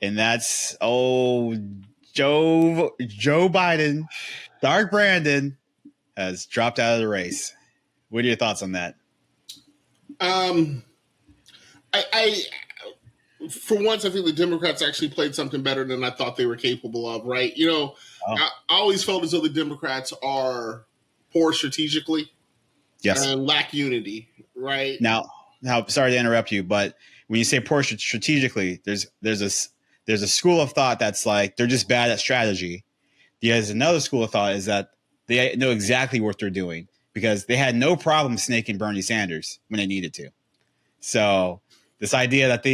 and that's Joe Biden, Dark Brandon has dropped out of the race. What are your thoughts on that? I for once, I think the Democrats actually played something better than I thought they were capable of. Right? I always felt as though the Democrats are poor strategically Yes. and lack unity. Right? Now, sorry to interrupt you, but when you say poor strategically, there's a school of thought that's like they're just bad at strategy. There's another school of thought is that they know exactly what they're doing because they had no problem snaking Bernie Sanders when they needed to. So this idea that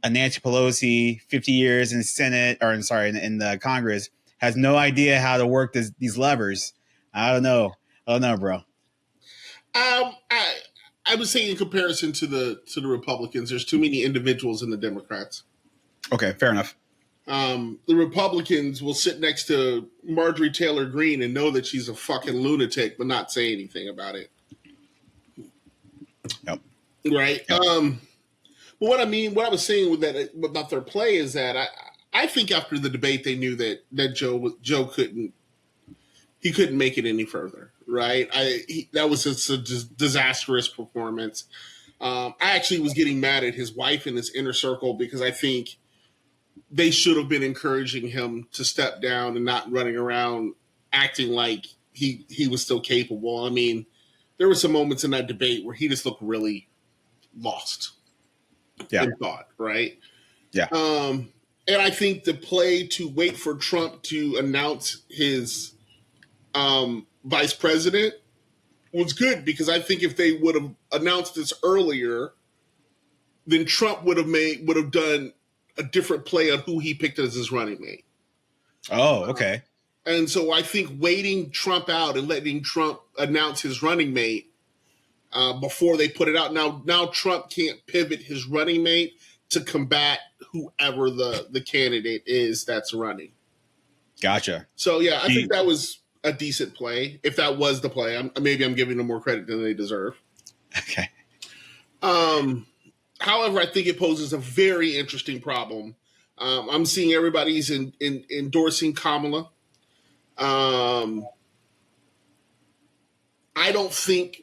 Nancy Pelosi, 50 years in the Senate, or in the Congress, has no idea how to work these levers. I don't know, bro. I would say in comparison to the Republicans, there's too many individuals in the Democrats. Okay, fair enough. The Republicans will sit next to Marjorie Taylor Greene and know that she's a fucking lunatic, but not say anything about it. Yep. Right. Yep. But what I was saying with that about their play is that I think after the debate they knew that Joe couldn't make it any further. Right. That was just a disastrous performance. I actually was getting mad at his wife in his inner circle because I think they should have been encouraging him to step down and not running around acting like he was still capable. I mean, there were some moments in that debate where he just looked really lost in thought, right? Yeah. And I think the play to wait for Trump to announce his vice president was good because I think if they would have announced this earlier, then Trump would have done a different play on who he picked as his running mate. Oh, okay. And so I think waiting Trump out and letting Trump announce his running mate before they put it out. Now Trump can't pivot his running mate to combat whoever the candidate is that's running. Gotcha. So, yeah, I think that was a decent play. If that was the play, maybe I'm giving them more credit than they deserve. Okay. However, I think it poses a very interesting problem. I'm seeing everybody's endorsing Kamala. I don't think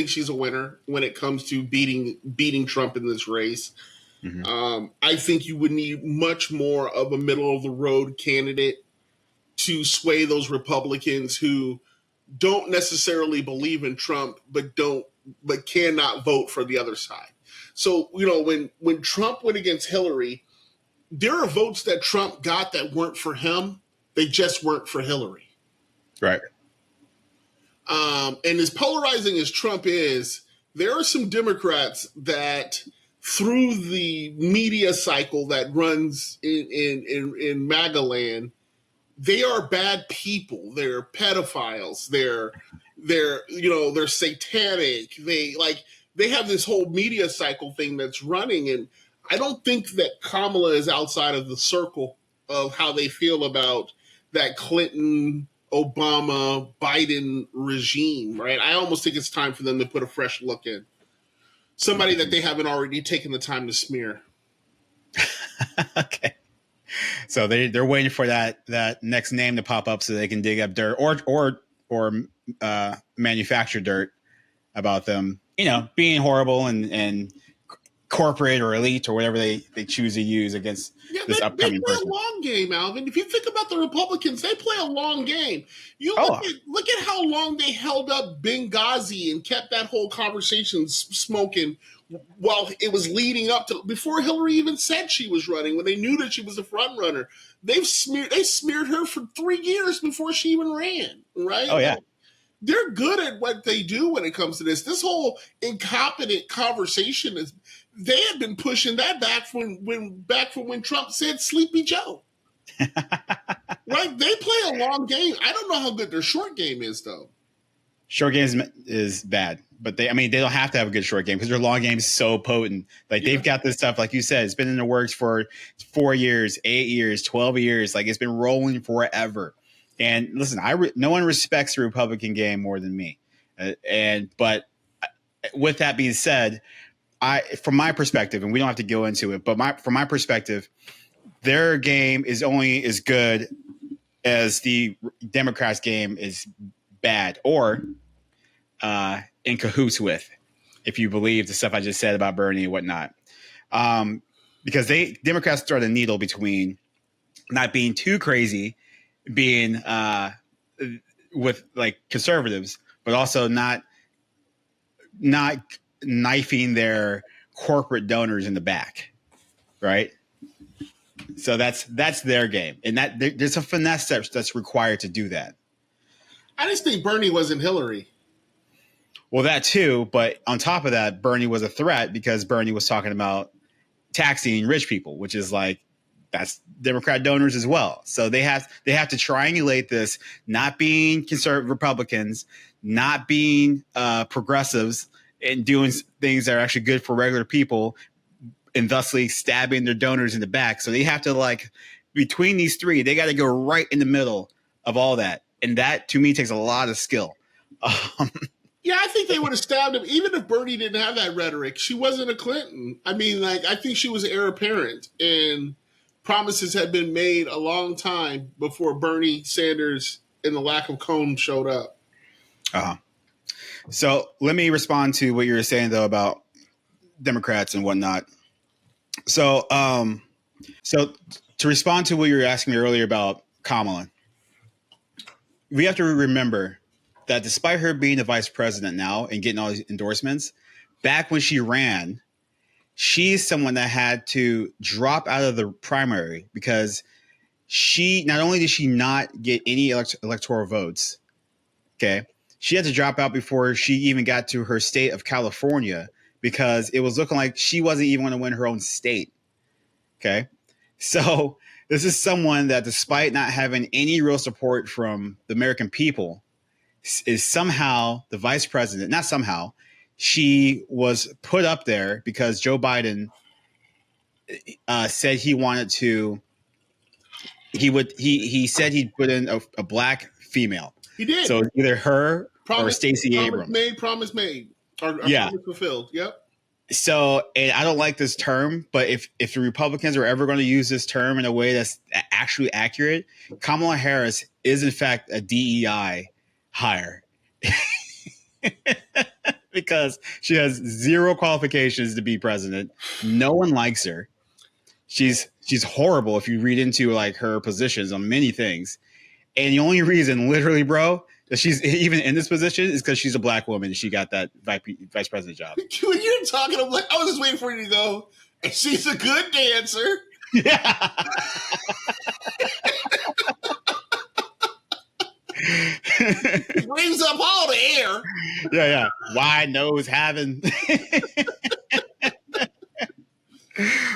she's a winner when it comes to beating Trump in this race. Mm-hmm. I think you would need much more of a middle of the road candidate to sway those Republicans who don't necessarily believe in Trump, but cannot vote for the other side. So, when Trump went against Hillary, there are votes that Trump got that weren't for him. They just weren't for Hillary. Right. And as polarizing as Trump is, there are some Democrats that through the media cycle that runs in MAGA land, they are bad people. They're pedophiles. They're satanic. They have this whole media cycle thing that's running. And I don't think that Kamala is outside of the circle of how they feel about that Clinton, Obama, Biden regime, right? I almost think it's time for them to put a fresh look in. Somebody that they haven't already taken the time to smear. Okay. So they're waiting for that next name to pop up so they can dig up dirt or manufacture dirt about them, being horrible and corporate or elite or whatever they choose to use against this upcoming person. They play a long game, Alvin. If you think about the Republicans, they play a long game. Look at how long they held up Benghazi and kept that whole conversation smoking while it was leading up to before Hillary even said she was running. When they knew that she was a front runner, they smeared her for 3 years before she even ran. Right? Oh yeah. They're good at what they do when it comes to this. This whole incompetent conversation they had been pushing that back from when Trump said Sleepy Joe. Right? They play a long game. I don't know how good their short game is though. Short game is bad, but they don't have to have a good short game because their long game is so potent. They've got this stuff, like you said, it's been in the works for 4 years, 8 years, 12 years. Like it's been rolling forever. And listen, no one respects the Republican game more than me. But with that being said, from my perspective, and we don't have to go into it, but from my perspective, their game is only as good as the Democrats' game is bad or in cahoots with, if you believe the stuff I just said about Bernie and whatnot. Because Democrats throw the needle between not being too crazy, being with like conservatives, but also not knifing their corporate donors in the back, right? So that's their game, and that there's a finesse that's required to do that. I just think Bernie wasn't Hillary. Well, that too, but on top of that, Bernie was a threat because Bernie was talking about taxing rich people, which is like that's Democrat donors as well. So they have to triangulate this, not being conservative Republicans, not being progressives, and doing things that are actually good for regular people, and thusly stabbing their donors in the back. So they have to, like, between these three, they got to go right in the middle of all that. And that, to me, takes a lot of skill. Yeah, I think they would have stabbed him, even if Bernie didn't have that rhetoric. She wasn't a Clinton. I mean, like, I think she was heir apparent, and promises had been made a long time before Bernie Sanders and the lack of comb showed up. So let me respond to what you were saying, though, about Democrats and whatnot. So to respond to what you were asking me earlier about Kamala, we have to remember that despite her being the vice president now and getting all these endorsements, back when she ran, she's someone that had to drop out of the primary because she not only did she not get any electoral votes, okay, she had to drop out before she even got to her state of California because it was looking like she wasn't even going to win her own state. Okay. So this is someone that, despite not having any real support from the American people, is somehow the vice president. Not somehow. She was put up there because Joe Biden said he wanted to. He said he'd put in a black female. He did. So either her or Stacey Abrams. Promise made. Or yeah. Promise fulfilled. Yep. So, and I don't like this term, but if the Republicans are ever going to use this term in a way that's actually accurate, Kamala Harris is in fact a DEI hire because she has zero qualifications to be president. No one likes her. She's horrible if you read into like her positions on many things. And the only reason, literally, bro, that she's even in this position is because she's a black woman and she got that vice president job. When you're talking, I'm like, I was just waiting for you to go, and she's a good dancer. Yeah. Brings up all the air. Yeah. Wide nose having.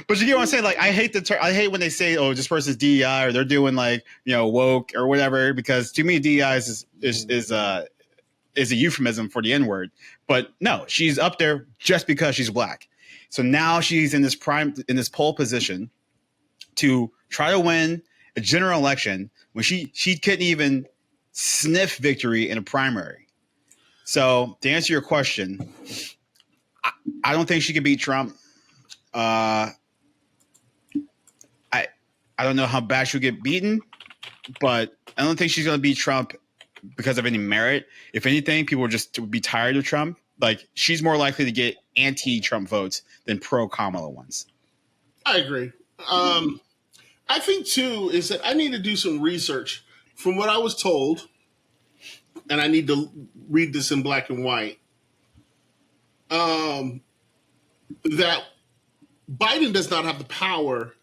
But you get what I'm saying? Like, I hate I hate when they say, "Oh, this person's DEI," or they're doing like, woke or whatever. Because to me, DEI is a euphemism for the N-word. But no, she's up there just because she's black. So now she's in this pole position to try to win a general election when she couldn't even sniff victory in a primary. So to answer your question, I don't think she can beat Trump. I don't know how bad she'll get beaten, but I don't think she's going to beat Trump because of any merit. If anything, people would be tired of Trump. Like, she's more likely to get anti-Trump votes than pro-Kamala ones. I agree. I think, too, is that I need to do some research. From what I was told, and I need to read this in black and white, that Biden does not have the power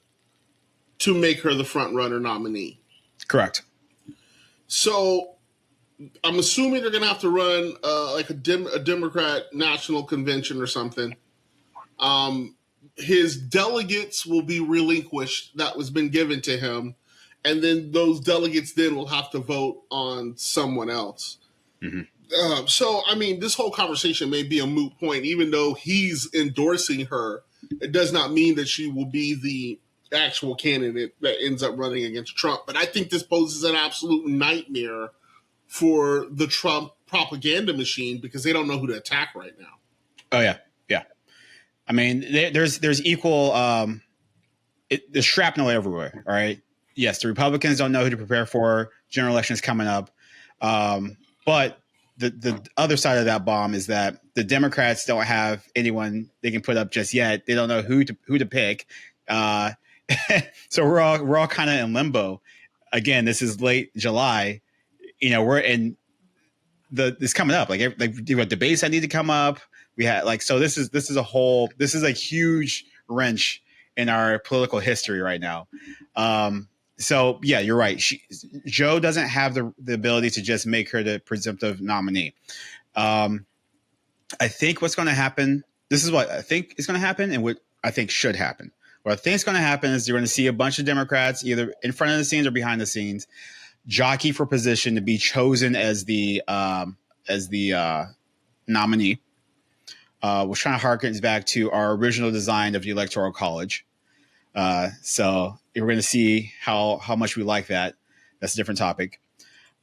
to make her the front runner nominee. Correct. So I'm assuming they're going to have to run like a Democrat national convention or something. His delegates will be relinquished that was been given to him. And then those delegates then will have to vote on someone else. Mm-hmm. So, I mean, this whole conversation may be a moot point, even though he's endorsing her. It does not mean that she will be the actual candidate that ends up running against Trump. But I think this poses an absolute nightmare for the Trump propaganda machine because they don't know who to attack right now. Oh, yeah. Yeah. I mean, there's equal there's shrapnel everywhere. All right. Yes, the Republicans don't know who to prepare for. General elections coming up, but the other side of that bomb is that the Democrats don't have anyone they can put up just yet. They don't know who to pick. Uh, so we're all kind of in limbo. Again, this is late July. We're in this coming up. Like we have debates that need to come up. We had so this is a huge wrench in our political history right now. So yeah, you're right. Joe doesn't have the ability to just make her the presumptive nominee. I think what's going to happen. This is what I think is going to happen, and what I think should happen. What I think is going to happen is you're going to see a bunch of Democrats either in front of the scenes or behind the scenes jockey for position to be chosen as the nominee, which kind of harkens back to our original design of the Electoral College. So we're going to see how much we like that. That's a different topic.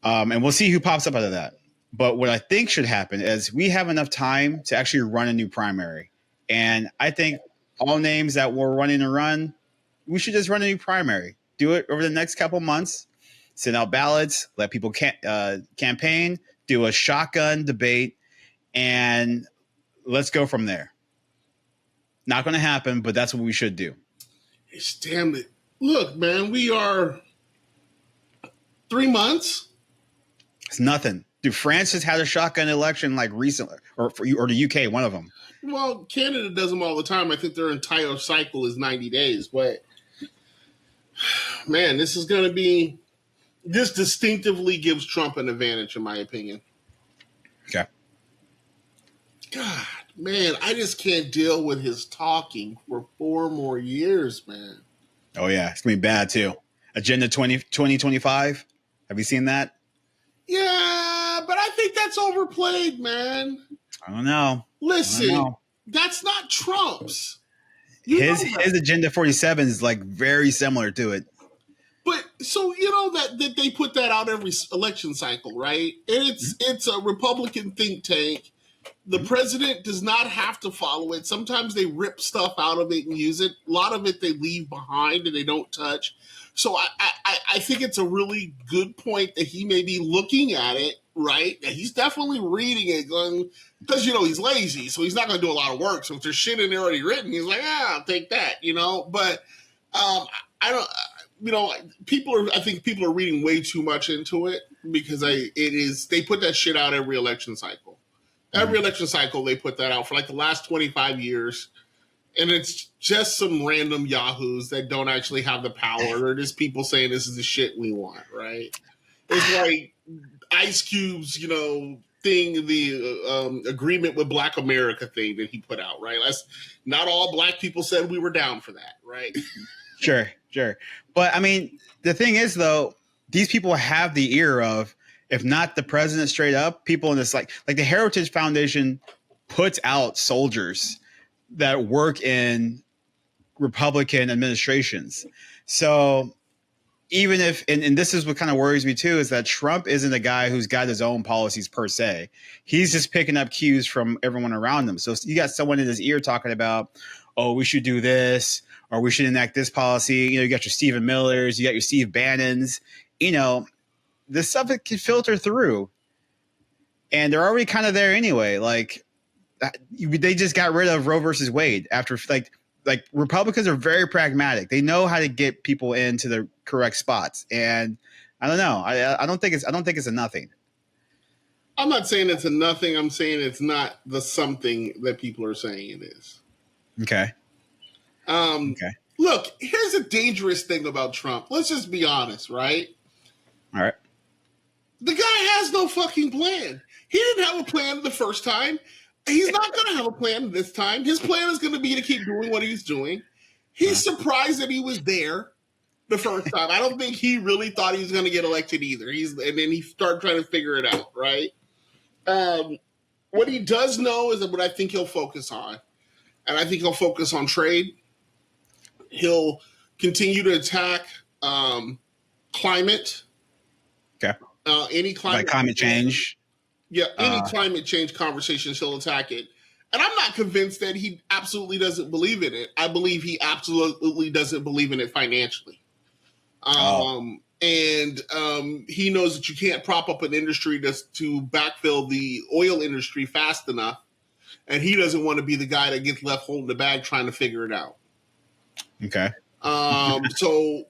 And we'll see who pops up out of that. But what I think should happen is we have enough time to actually run a new primary. And I think all names that we're running to run, we should just run a new primary. Do it over the next couple months. Send out ballots, let people campaign, do a shotgun debate, and let's go from there. Not going to happen, but that's what we should do. It's damn it. Look, man, we are 3 months. It's nothing. Dude, France has had a shotgun election like recently, or the UK, one of them. Well, Canada does them all the time. I think their entire cycle is 90 days. But, man, this distinctively gives Trump an advantage, in my opinion. Okay. God, man, I just can't deal with his talking for 4 more years, man. Oh, yeah. It's going to be bad, too. Agenda 2025. Have you seen that? Yeah, but I think that's overplayed, man. I don't know. Listen, that's not Trump's. His Agenda 47 is like very similar to it. But so that they put that out every election cycle, right? And it's a Republican think tank. The president does not have to follow it. Sometimes they rip stuff out of it and use it. A lot of it they leave behind and they don't touch. So I think it's a really good point that he may be looking at it, right? And he's definitely reading it, going, because he's lazy, so he's not going to do a lot of work. So if there's shit in there already written, he's like, I'll take that, But I don't. I think people are reading way too much into it because they put that shit out every election cycle. Every election cycle, they put that out for like the last 25 years. And it's just some random yahoos that don't actually have the power. They're just people saying this is the shit we want, right? It's like Ice Cube's, thing, the agreement with Black America thing that he put out, right? Not all Black people said we were down for that, right? Sure. But I mean, the thing is, though, these people have the ear of, if not the president straight up, people in this like the Heritage Foundation puts out soldiers that work in Republican administrations. So even if, and this is what kind of worries me too, is that Trump isn't a guy who's got his own policies per se. He's just picking up cues from everyone around him. So you got someone in his ear talking about, oh, we should do this, or we should enact this policy. You got your Stephen Millers, you got your Steve Bannons, this stuff that can filter through. And they're already kind of there anyway. Like, they just got rid of Roe versus Wade after like Republicans are very pragmatic. They know how to get people into the correct spots. And I don't know. I don't think it's a nothing. I'm not saying it's a nothing. I'm saying it's not the something that people are saying it is. Okay. Okay. Look, here's a dangerous thing about Trump. Let's just be honest, right? All right. The guy has no fucking plan. He didn't have a plan the first time. He's not going to have a plan this time. His plan is going to be to keep doing what he's doing. He's surprised that he was there the first time. I don't think he really thought he was going to get elected either. And then he started trying to figure it out, right? What he does know is what I think he'll focus on. And I think he'll focus on trade. He'll continue to attack climate. Okay. Any climate change. Yeah, any climate change conversations, he'll attack it. And I'm not convinced that he absolutely doesn't believe in it. I believe he absolutely doesn't believe in it financially. Oh, He knows that you can't prop up an industry to backfill the oil industry fast enough. And he doesn't want to be the guy that gets left holding the bag trying to figure it out. okay. So,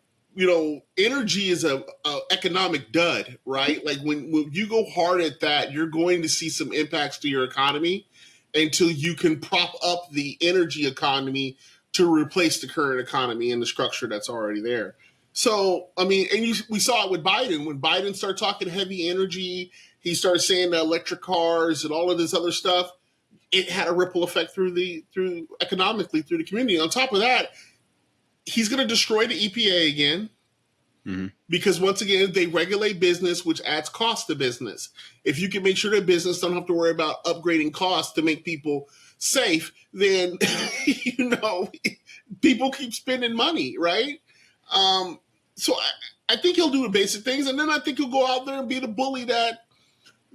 energy is a economic dud, right? Like when you go hard at that, you're going to see some impacts to your economy until you can prop up the energy economy to replace the current economy and the structure that's already there. So, I mean, we saw it with Biden. When Biden started talking heavy energy, he started saying electric cars and all of this other stuff. It had a ripple effect through economically through the community. On top of that, he's going to destroy the EPA again. Mm-hmm. Because once again, they regulate business, which adds cost to business. If you can make sure that business don't have to worry about upgrading costs to make people safe, then people keep spending money, right? So I think he'll do the basic things, and then I think he'll go out there and be the bully that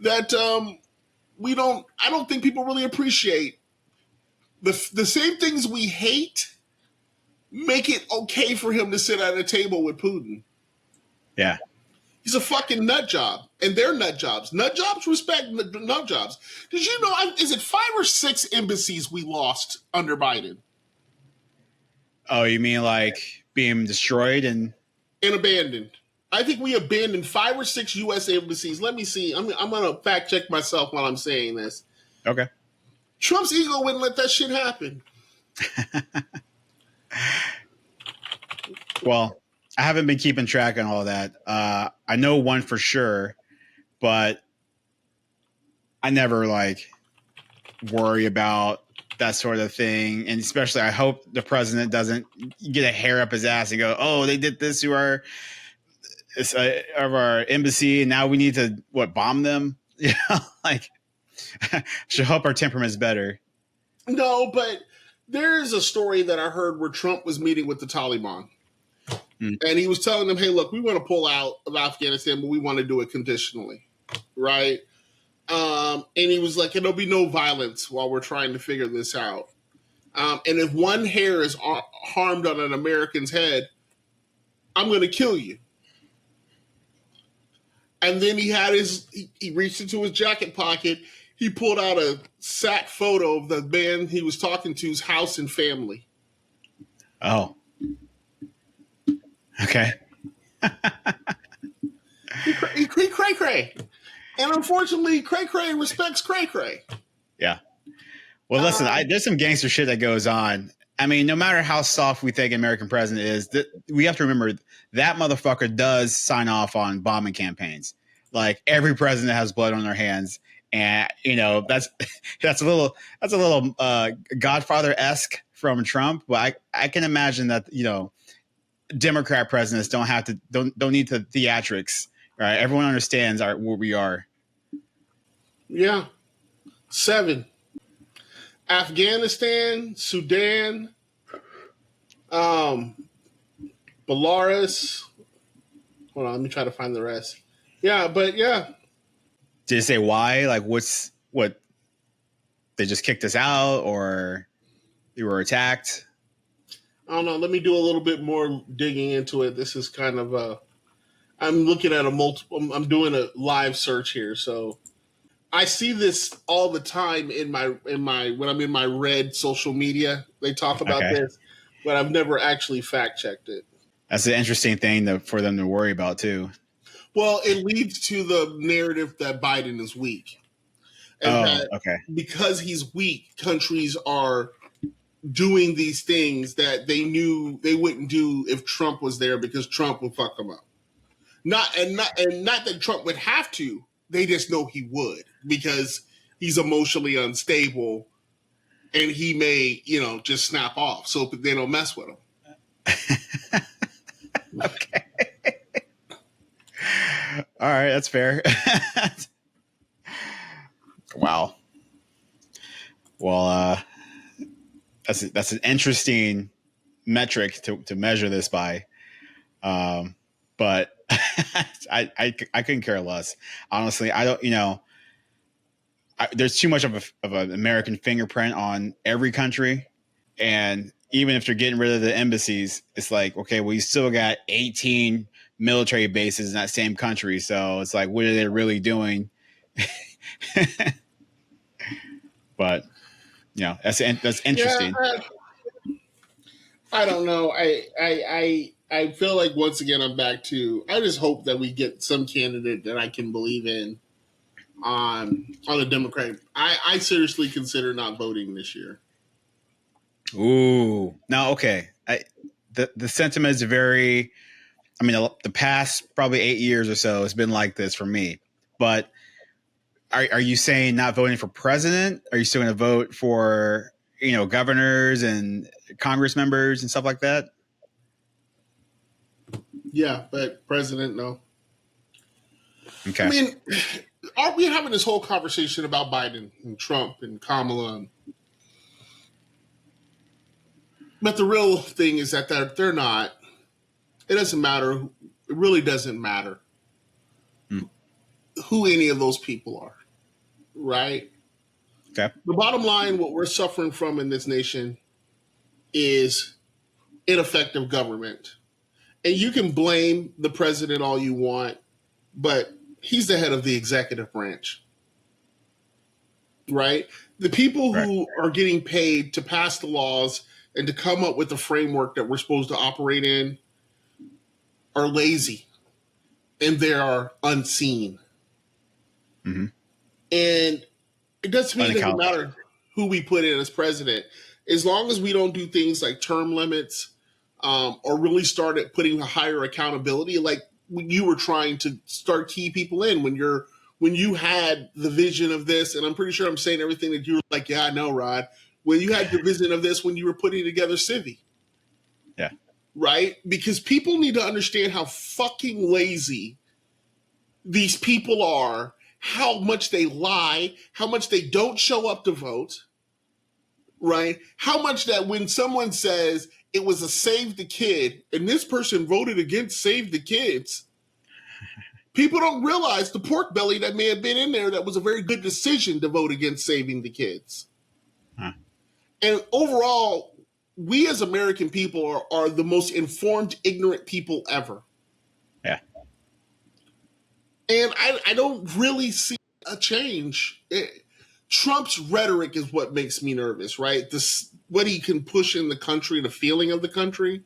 I don't think people really appreciate. The same things we hate make it okay for him to sit at a table with Putin. Yeah. He's a fucking nut job, and they're nut jobs. Nut jobs respect nut jobs. Did you know, is it 5 or 6 embassies we lost under Biden? Oh, you mean like being destroyed and abandoned? I think we abandoned 5 or 6 U.S. embassies. Let me see. I'm going to fact check myself while I'm saying this. Okay. Trump's ego wouldn't let that shit happen. Well, I haven't been keeping track on all that. I know one for sure, but I never worry about that sort of thing. And especially, I hope the president doesn't get a hair up his ass and go, "Oh, they did this to our embassy, and now we need to bomb them." Should hope our temperament's better. No, but there is a story that I heard where Trump was meeting with the Taliban. And he was telling them, hey, look, we want to pull out of Afghanistan, but we want to do it conditionally, right? And he was like, there'll be no violence while we're trying to figure this out. And if one hair is harmed on an American's head, I'm going to kill you. And then he reached into his jacket pocket. He pulled out a sat photo of the man he was talking to's house and family. Oh. Okay. He cray-cray. And unfortunately, cray-cray respects cray-cray. Yeah. Well, listen, there's some gangster shit that goes on. I mean, no matter how soft we think American president is, we have to remember that motherfucker does sign off on bombing campaigns. Like every president has blood on their hands. And, that's a little Godfather-esque from Trump. But I can imagine that, Democrat presidents don't need the theatrics, right? Everyone understands where we are. Yeah. 7. Afghanistan, Sudan, Belarus. Hold on, let me try to find the rest. Yeah, but yeah. Did it say why? Like what? They just kicked us out, or they were attacked? I don't know. Let me do a little bit more digging into it. This is kind of I'm looking at I'm doing a live search here, so I see this all the time when I'm in my red social media. They talk about this, but I've never actually fact checked it. That's an interesting thing for them to worry about too. Well, it leads to the narrative that Biden is weak. And because he's weak, countries are doing these things that they knew they wouldn't do if Trump was there, because Trump would fuck them up. Not that Trump would have to. They just know he would, because he's emotionally unstable and he may, just snap off. So they don't mess with him. Okay. All right, that's fair. Wow. Well, that's an interesting metric to measure this by. But I couldn't care less. Honestly, I don't, there's too much of an American fingerprint on every country, and even if they're getting rid of the embassies, it's like, okay, well, you still got 18 military bases in that same country, so it's like, what are they really doing? But that's Yeah, interesting. I don't know. I feel like once again I'm back to. I just hope that we get some candidate that I can believe in on the Democratic. I seriously consider not voting this year. Ooh, now okay, the sentiment is very. I mean, the past probably 8 years or so has been like this for me. But are you saying not voting for president? Are you still going to vote for governors and Congress members and stuff like that? Yeah, but president, no. I Okay, mean, aren't we having this whole conversation about Biden and Trump and Kamala? But the real thing is that they're not. It doesn't matter. It really doesn't matter hmm. who any of those people are, right? Okay, The bottom line, what we're suffering from in this nation is ineffective government. And you can blame the president all you want, but he's the head of the executive branch, right? The people right. who are getting paid to pass the laws and to come up with the framework that we're supposed to operate in are lazy and they are unseen. Mm-hmm. And it doesn't mean it doesn't Unaccountable. matter who we put in as president. As long as we don't do things like term limits or really start at putting a higher accountability, like when you were trying to start key people in when you had the vision of this, and I'm pretty sure I'm saying everything that you were like, yeah, I know, Rod. When you had the vision of this, when you were putting together Civi, Yeah. right? Because people need to understand how fucking lazy these people are, how much they lie, how much they don't show up to vote, right? How much that when someone says it was a save the kid and this person voted against save the kids, people don't realize the pork belly that may have been in there that was a very good decision to vote against saving the kids. Huh. And overall, we as American people are the most informed, ignorant people ever. Yeah. And I don't really see a change. Trump's rhetoric is what makes me nervous, right? This what he can push in the country, the feeling of the country,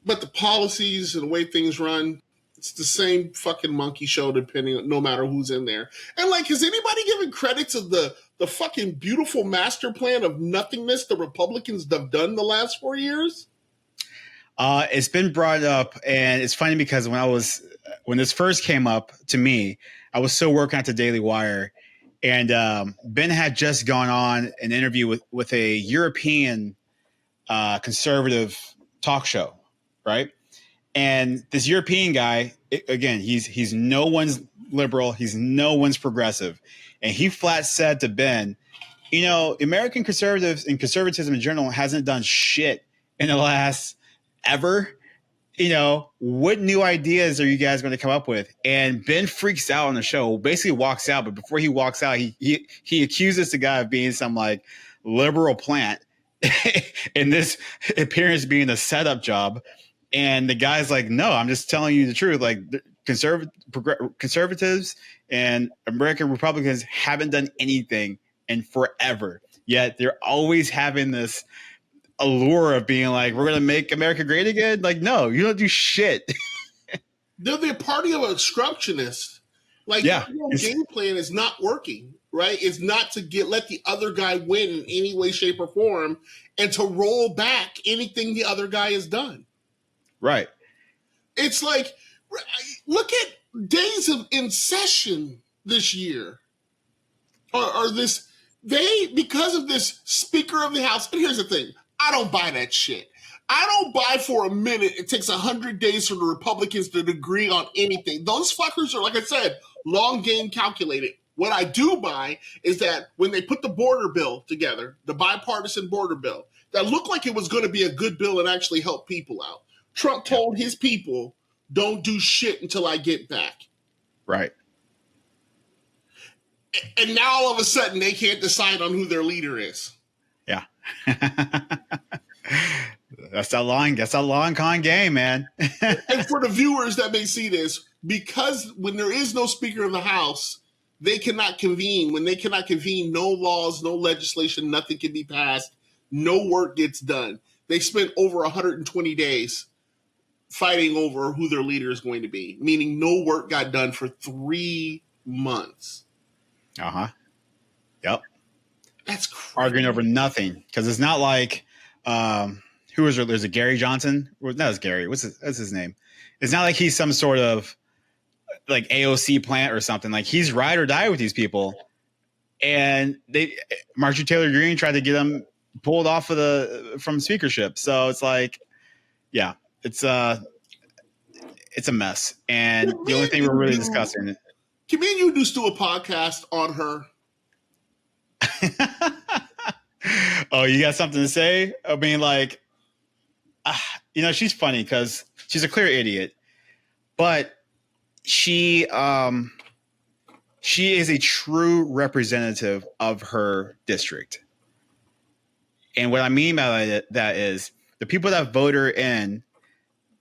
but the policies and the way things run, it's the same fucking monkey show. Depending, no matter who's in there. And like, has anybody given credit to the fucking beautiful master plan of nothingness the Republicans have done the last 4 years? It's been brought up, and it's funny because when this first came up to me, I was still working at the Daily Wire, and Ben had just gone on an interview with a European conservative talk show, right? And this European guy, again, he's no one's liberal, he's no one's progressive, and he flat said to Ben, American conservatives and conservatism in general hasn't done shit in the last ever. What new ideas are you guys going to come up with? And Ben freaks out on the show, basically walks out. But before he walks out, he accuses the guy of being some like liberal plant, and this appearance being a setup job. And the guy's like, no, I'm just telling you the truth. Like conservatives and American Republicans haven't done anything in forever. Yet they're always having this allure of being like, we're going to make America great again. Like, no, you don't do shit. They're the party of obstructionists. Like, Yeah. your game plan is not working, right? It's not to let the other guy win in any way, shape, or form, and to roll back anything the other guy has done. Right. It's like, look at days in session this year, or this. Because of this Speaker of the House. And here's the thing: I don't buy that shit. I don't buy for a minute it takes 100 days for the Republicans to agree on anything. Those fuckers are, like I said, long game calculated. What I do buy is that when they put the border bill together, the bipartisan border bill, that looked like it was going to be a good bill and actually help people out. Trump told his people, don't do shit until I get back. Right. And now all of a sudden they can't decide on who their leader is. Yeah. That's a long con game, man. And for the viewers that may see this, because when there is no Speaker of the House, they cannot convene. When they cannot convene, no laws, no legislation, nothing can be passed. No work gets done. They spent over 120 days fighting over who their leader is going to be, meaning no work got done for 3 months. Yep. That's crazy. Arguing over nothing, because it's not like who was there? There's a Gary Johnson. Well, that was Gary. What's his name? It's not like he's some sort of like AOC plant or something. Like, he's ride or die with these people. And Marjorie Taylor Greene tried to get him pulled off from speakership. So it's like, yeah, it's a mess. And the only thing we're really discussing. Can me and you just do a podcast on her? Oh, you got something to say? I mean, like, she's funny because she's a clear idiot, but she is a true representative of her district. And what I mean by that is the people that vote her in,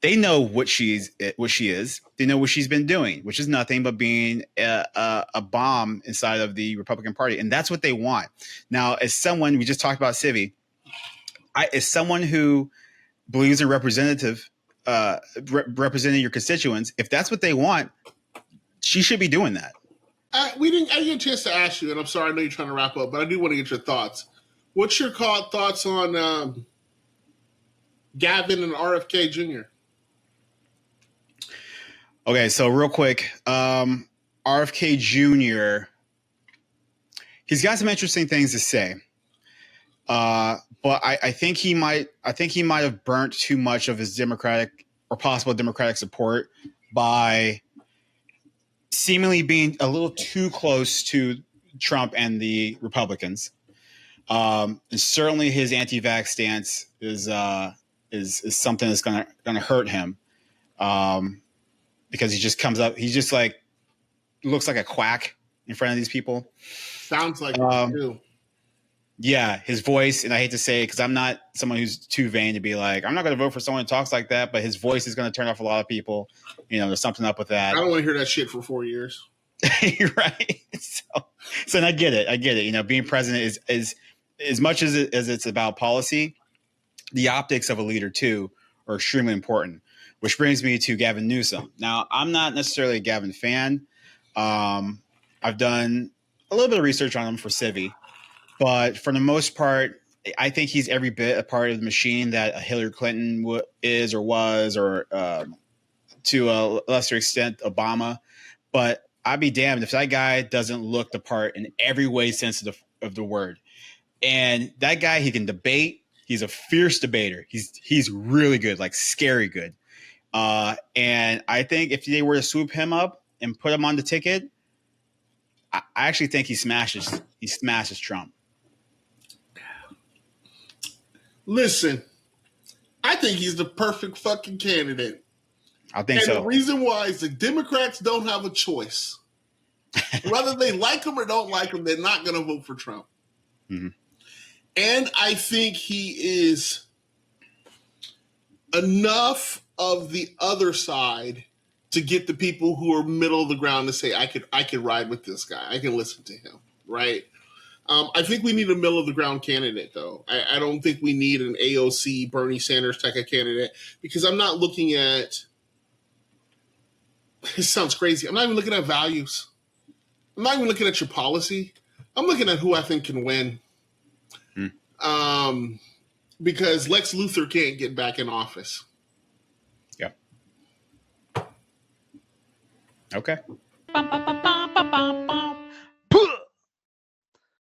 they know what she is. They know what she's been doing, which is nothing but being a bomb inside of the Republican Party. And that's what they want. Now, as someone, we just talked about Civi, as someone who believes in representing your constituents, if that's what they want, she should be doing that. I didn't get a chance to ask you, and I'm sorry, I know you're trying to wrap up, but I do want to get your thoughts. What's your thoughts on Gavin and RFK Jr.? Okay, so real quick, RFK Jr., he's got some interesting things to say. But I think he might have burnt too much of his Democratic or possible Democratic support by seemingly being a little too close to Trump and the Republicans. And certainly his anti-vax stance is something that's gonna hurt him. Because he just comes up, he just like looks like a quack in front of these people. Sounds like it too. Yeah, his voice, and I hate to say it because I'm not someone who's too vain to be like, I'm not going to vote for someone who talks like that, but his voice is going to turn off a lot of people. There's something up with that. I don't want to hear that shit for 4 years. Right. So and I get it. Being president is as much as it's about policy, the optics of a leader too are extremely important. Which brings me to Gavin Newsom. Now, I'm not necessarily a Gavin fan. I've done a little bit of research on him for Civi, but for the most part, I think he's every bit a part of the machine that a Hillary Clinton is or was, or to a lesser extent, Obama. But I'd be damned if that guy doesn't look the part in every way sense of the word. And that guy, he can debate. He's a fierce debater. He's really good, like scary good. And I think if they were to swoop him up and put him on the ticket, I actually think he smashes Trump. Listen, I think he's the perfect fucking candidate. I think so. And the reason why is the Democrats don't have a choice. Whether they like him or don't like him, they're not going to vote for Trump. Mm-hmm. And I think he is enough of the other side to get the people who are middle of the ground to say, I could ride with this guy. I can listen to him, right? I think we need a middle of the ground candidate, though. I don't think we need an AOC, Bernie Sanders type of candidate, because I'm not looking at, it sounds crazy, I'm not even looking at values. I'm not even looking at your policy. I'm looking at who I think can win. Because Lex Luthor can't get back in office. Yeah. Okay.